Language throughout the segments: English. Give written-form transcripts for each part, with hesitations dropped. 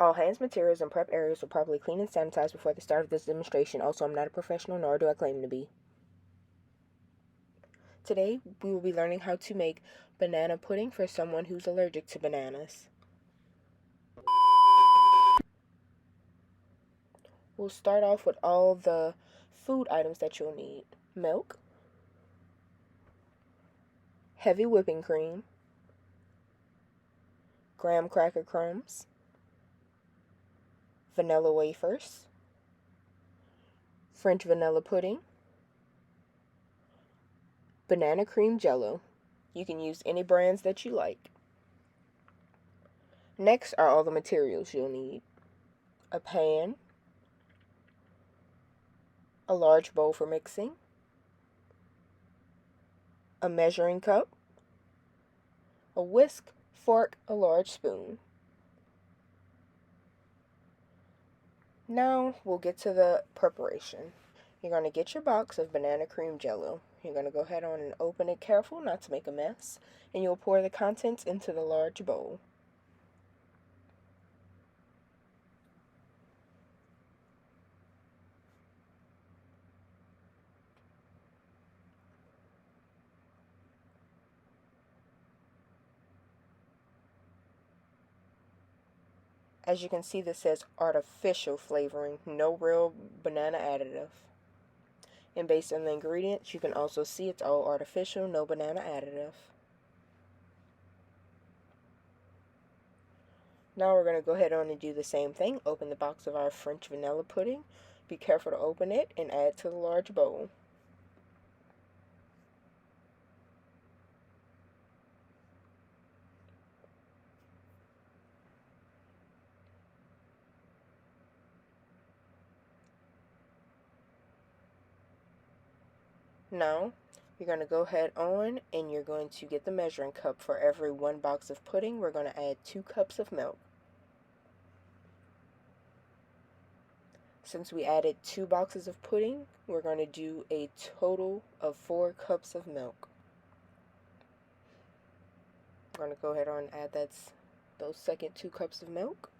All hands, materials, and prep areas were properly cleaned and sanitized before the start of this demonstration. Also, I'm not a professional, nor do I claim to be. Today, we will be learning how to make banana pudding for someone who's allergic to bananas. We'll start off with all the food items that you'll need. Milk, heavy whipping cream, graham cracker crumbs, vanilla wafers, French vanilla pudding, banana cream jello. You can use any brands that you like. Next are all the materials you'll need. A pan, a large bowl for mixing, a measuring cup, a whisk, fork, a large spoon. Now we'll get to the preparation. You're going to get your box of banana cream jello. You're going to go ahead on and open it careful not to make a mess, and you'll pour the contents into the large bowl. As you can see, this says artificial flavoring, no real banana additive. And based on the ingredients, you can also see it's all artificial, no banana additive. Now we're going to go ahead on and do the same thing. Open the box of our French vanilla pudding. Be careful to open it and add to the large bowl. Now, you're going to go ahead on and you're going to get the measuring cup. For every 1 box of pudding, we're going to add 2 cups of milk. Since we added 2 boxes of pudding, we're going to do a total of 4 cups of milk. I'm going to go ahead on and add those second 2 cups of milk.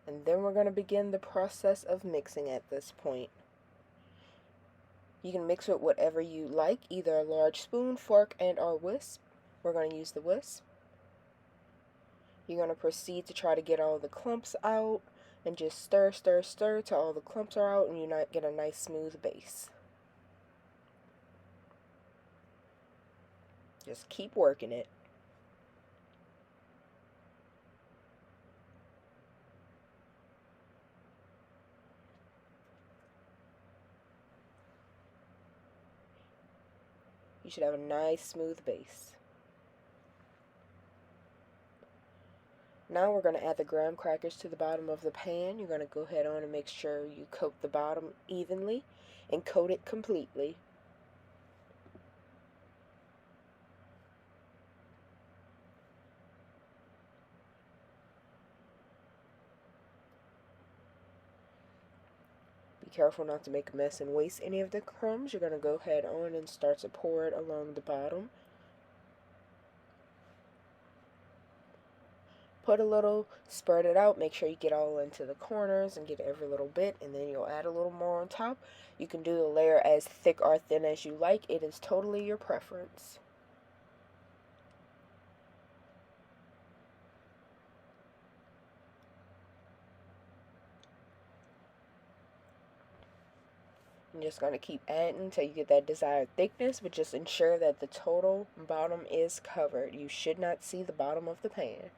And then we're going to begin the process of mixing at this point. You can mix with whatever you like, either a large spoon, fork, and or whisk. We're going to use the whisk. You're going to proceed to try to get all the clumps out and just stir, stir, stir till all the clumps are out and you get a nice smooth base. Just keep working it. You should have a nice smooth base. Now we're going to add the graham crackers to the bottom of the pan. You're going to go ahead on and make sure you coat the bottom evenly and coat it completely. Be careful not to make a mess and waste any of the crumbs. You're going to go ahead on and start to pour it along the bottom. Put a little, spread it out, make sure you get all into the corners and get every little bit, and then you'll add a little more on top. You can do the layer as thick or thin as you like. It is totally your preference. I'm just going to keep adding until you get that desired thickness, but just ensure that the total bottom is covered. You should not see the bottom of the pan.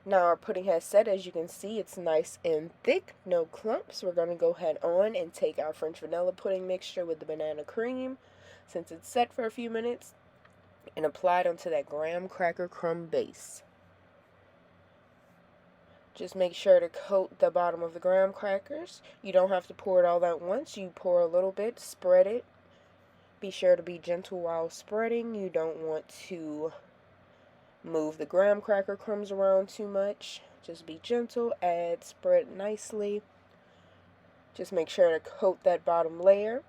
Now our pudding has set. As you can see, it's nice and thick, no clumps. We're going to go ahead on and take our French vanilla pudding mixture with the banana cream, since it's set for a few minutes, and apply it onto that graham cracker crumb base. Just make sure to coat the bottom of the graham crackers. You don't have to pour it all at once. You pour a little bit, spread it. Be sure to be gentle while spreading. You don't want to move the graham cracker crumbs around too much. Just be gentle, spread nicely. Just make sure to coat that bottom layer.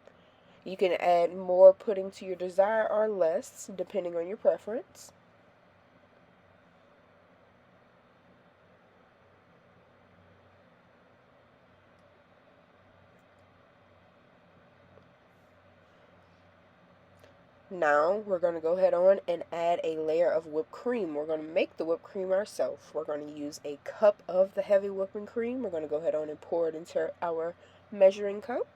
You can add more pudding to your desire or less, depending on your preference. Now we're going to go ahead on and add a layer of whipped cream. We're going to make the whipped cream ourselves. We're going to use a cup of the heavy whipping cream. We're going to go ahead on and pour it into our measuring cup.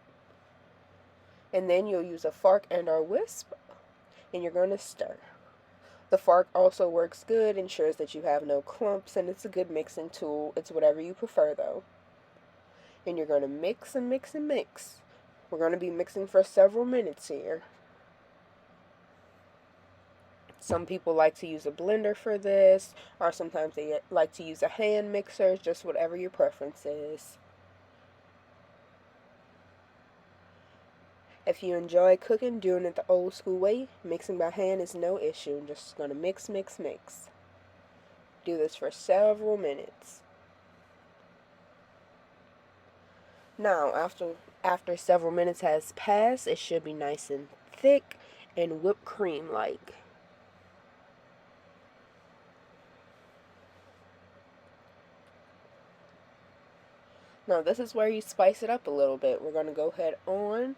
And then you'll use a fork and our whisk, and you're going to stir. The fork also works good, ensures that you have no clumps, and it's a good mixing tool. It's whatever you prefer though. And you're going to mix and mix and mix. We're going to be mixing for several minutes here. Some people like to use a blender for this, or sometimes they like to use a hand mixer, just whatever your preference is. If you enjoy cooking, doing it the old school way, mixing by hand is no issue. I'm just going to mix, mix, mix. Do this for several minutes. Now, after several minutes has passed, it should be nice and thick and whipped cream-like. Now, this is where you spice it up a little bit. We're going to go ahead on.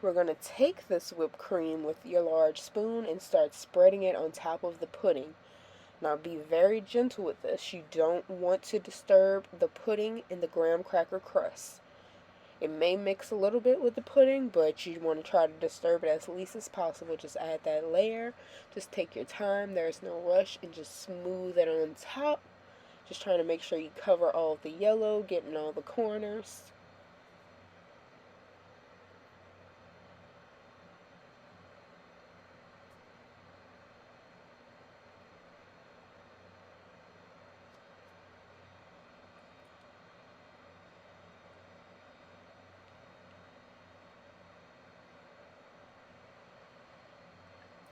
We're going to take this whipped cream with your large spoon and start spreading it on top of the pudding. Now, be very gentle with this. You don't want to disturb the pudding and the graham cracker crust. It may mix a little bit with the pudding, but you want to try to disturb it as least as possible. Just add that layer. Just take your time. There's no rush, and just smooth it on top. Just trying to make sure you cover all of the yellow, getting all the corners.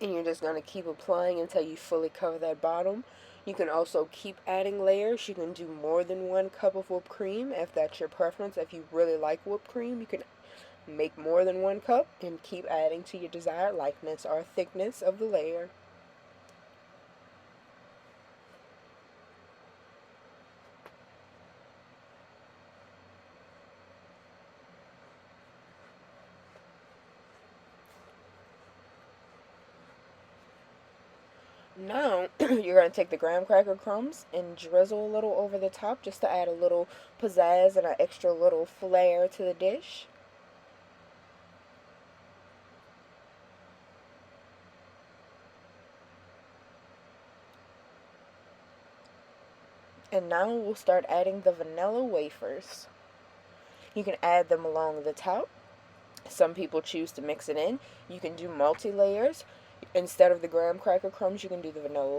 And you're just going to keep applying until you fully cover that bottom. You can also keep adding layers. You can do more than 1 cup of whipped cream if that's your preference. If you really like whipped cream, you can make more than 1 cup and keep adding to your desired likeness or thickness of the layer. Now, you're going to take the graham cracker crumbs and drizzle a little over the top just to add a little pizzazz and an extra little flair to the dish. And now we'll start adding the vanilla wafers. You can add them along the top. Some people choose to mix it in. You can do multi-layers. Instead of the graham cracker crumbs, you can do the vanilla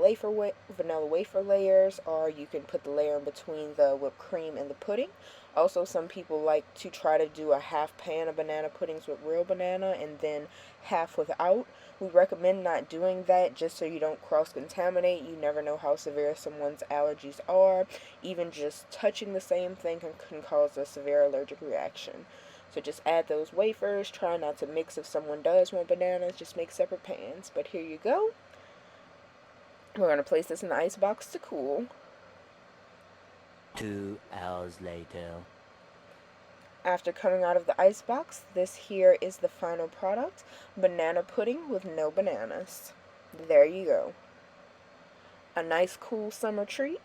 wafer layers, or you can put the layer in between the whipped cream and the pudding. Also, some people like to try to do a half pan of banana puddings with real banana and then half without. We recommend not doing that just so you don't cross-contaminate. You never know how severe someone's allergies are. Even just touching the same thing can cause a severe allergic reaction. So just add those wafers. Try not to mix if someone does want bananas. Just make separate pans. But here you go. We're going to place this in the ice box to cool. 2 hours later. After coming out of the ice box, this here is the final product. Banana pudding with no bananas. There you go. A nice cool summer treat.